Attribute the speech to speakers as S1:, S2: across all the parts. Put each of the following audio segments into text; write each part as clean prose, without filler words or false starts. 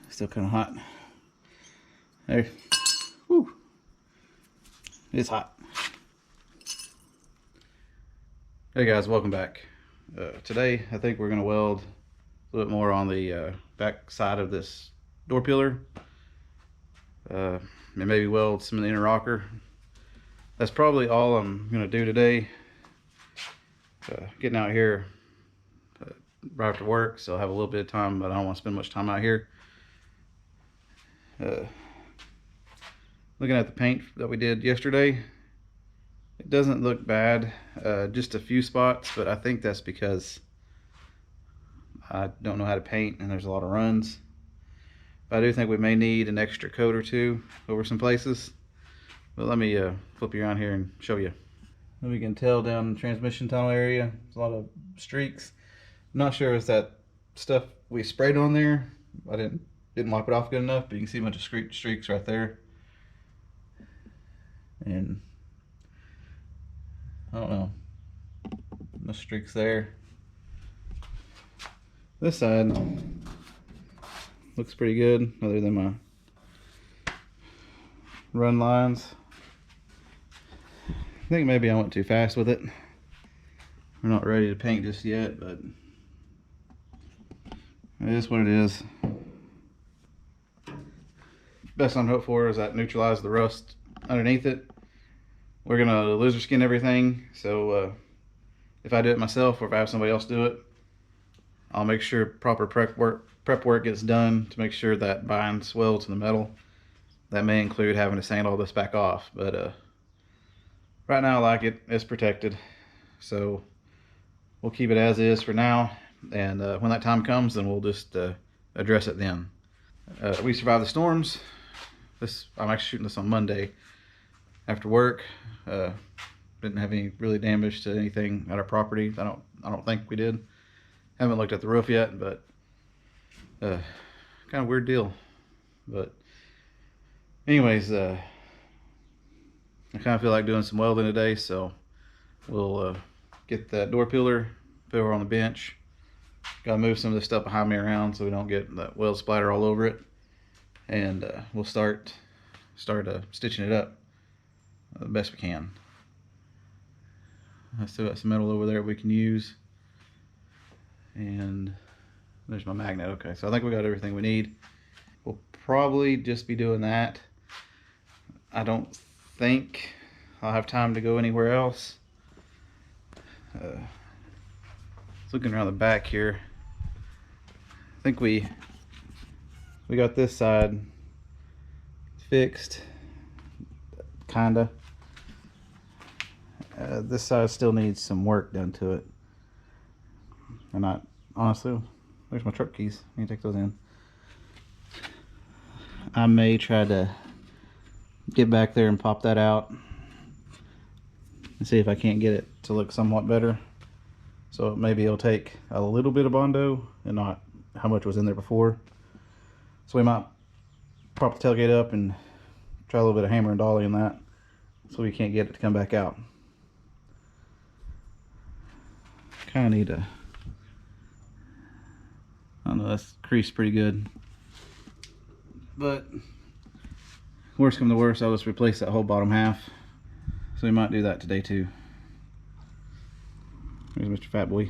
S1: Still kind of hot. There. Woo. It's hot. Hey guys, welcome back. Today I think we're going to weld a little bit more on the back side of this door pillar. And maybe weld some of the inner rocker. That's probably all I'm going to do today. Getting out here right after work, so I'll have a little bit of time, but I don't want to spend much time out here. Looking at the paint that we did yesterday, it doesn't look bad, just a few spots, but I think that's because I don't know how to paint and there's a lot of runs. But I do think we may need an extra coat or two over some places. But let me flip you around here and show you. We can tell down the transmission tunnel area, there's a lot of streaks. I'm not sure if it's that stuff we sprayed on there. I didn't wipe it off good enough, but you can see a bunch of streaks right there. And I don't know, no streaks there. This side looks pretty good, other than my run lines. I think maybe I went too fast with it. We're not ready to paint just yet, but it is what it is. Best I'm hoping for is that neutralize the rust underneath it. We're gonna laser skin everything, so if I do it myself or if I have somebody else do it, I'll make sure proper prep work gets done to make sure that binds well to the metal. That may include having to sand all this back off, but right now I like it. It's protected, so we'll keep it as is for now, and when that time comes, then we'll just address it then. We survived the storms. I'm actually shooting this on Monday after work. Didn't have any really damage to anything at our property. I don't think we did. Haven't looked at the roof yet, but kind of weird deal. But anyways, I kind of feel like doing some welding today, so we'll get that door pillar, put her on the bench. Gotta move some of this stuff behind me around so we don't get that weld splatter all over it, and we'll start stitching it up the best we can. I still got some metal over there we can use, and there's my magnet. Okay, so I think we got everything we need. We'll probably just be doing that. I don't think I'll have time to go anywhere else. Looking around the back here, I think we got this side fixed, kinda. This side still needs some work done to it. And honestly, there's my truck keys. I need to take those in. I may try to get back there and pop that out and see if I can't get it to look somewhat better. So maybe it'll take a little bit of Bondo and not how much was in there before. So we might prop the tailgate up and try a little bit of hammer and dolly in that, so we can't get it to come back out. Kind of need to, I don't know, that's creased pretty good. But worst come to worst, I'll just replace that whole bottom half. So we might do that today too. There's Mr. Fat Boy.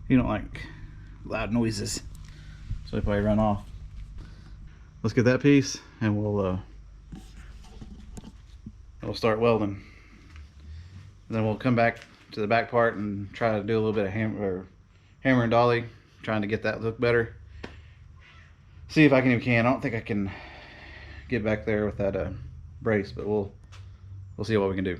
S1: He don't like loud noises, so he probably run off. Let's get that piece, and we'll start welding. And then we'll come back to the back part and try to do a little bit of hammer and dolly, trying to get that look better. See if I can. I don't think I can get back there with that brace, but we'll see what we can do.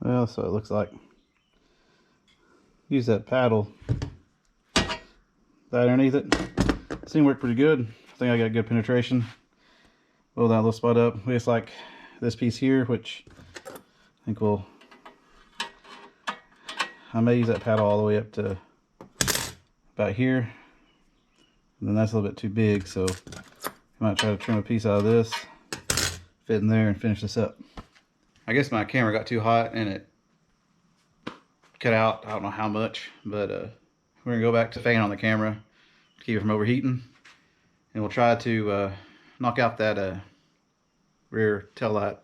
S1: Well, so it looks like. Use that paddle that underneath it. Seemed to work pretty good. I think I got good penetration. Blow that little spot up. We just like this piece here, which I think I may use that paddle all the way up to about here. And then that's a little bit too big, so I might try to trim a piece out of this, fit in there, and finish this up. I guess my camera got too hot and it cut out, I don't know how much, but we're gonna go back to fan on the camera to keep it from overheating, and we'll try to knock out that rear tail light,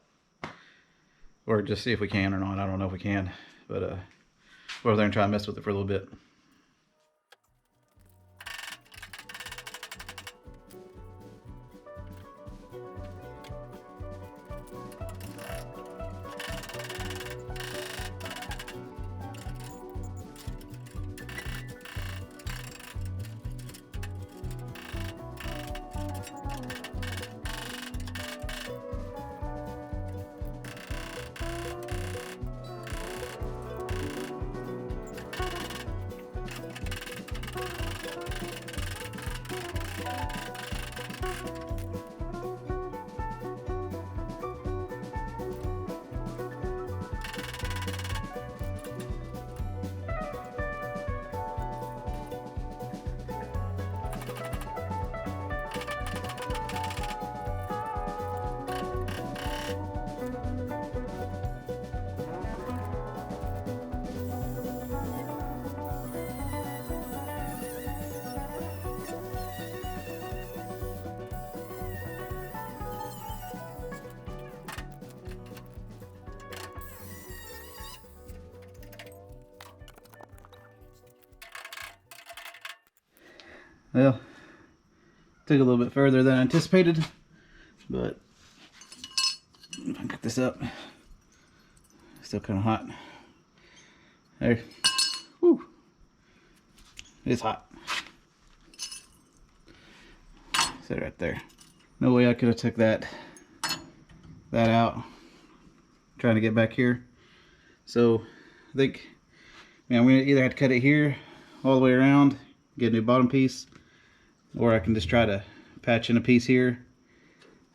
S1: or just see if we can or not. I don't know if we can, but we're over there and try and mess with it for a little bit. Well, took a little bit further than anticipated, but if I can get this up, still kind of hot. There, whew, it's hot. Set it right there. No way I could have took that out, trying to get back here. So I think, man, I'm gonna either have to cut it here all the way around, get a new bottom piece, or I can just try to patch in a piece here.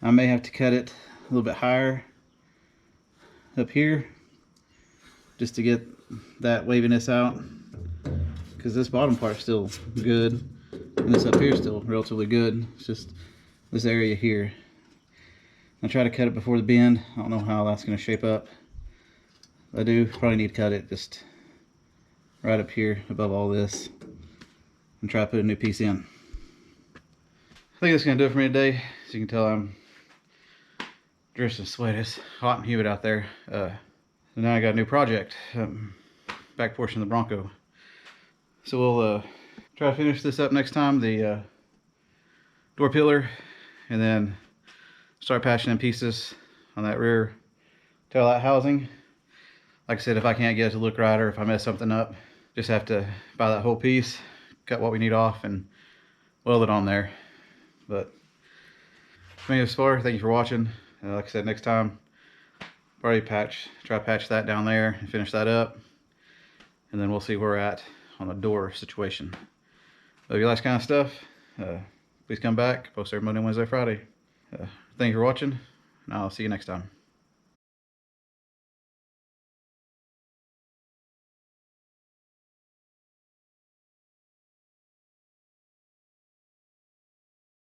S1: I may have to cut it a little bit higher up here just to get that waviness out, because this bottom part's still good and this up here is still relatively good. It's just this area here. I try to cut it before the bend. I don't know how that's going to shape up. I do probably need to cut it just right up here above all this and try to put a new piece in. I think that's going to do it for me today. As you can tell, I'm dressed in sweat. It's hot and humid out there. And now I got a new project, back portion of the Bronco. So we'll try to finish this up next time, the door pillar, and then start patching in pieces on that rear taillight housing. Like I said, if I can't get it to look right, or if I mess something up, just have to buy that whole piece, cut what we need off, and weld it on there. But for me, this far, thank you for watching. Like I said, next time, probably try to patch that down there and finish that up, and then we'll see where we're at on a door situation. But if you like this kind of stuff, please come back. Post every Monday, Wednesday, Friday. Thank you for watching, and I'll see you next time.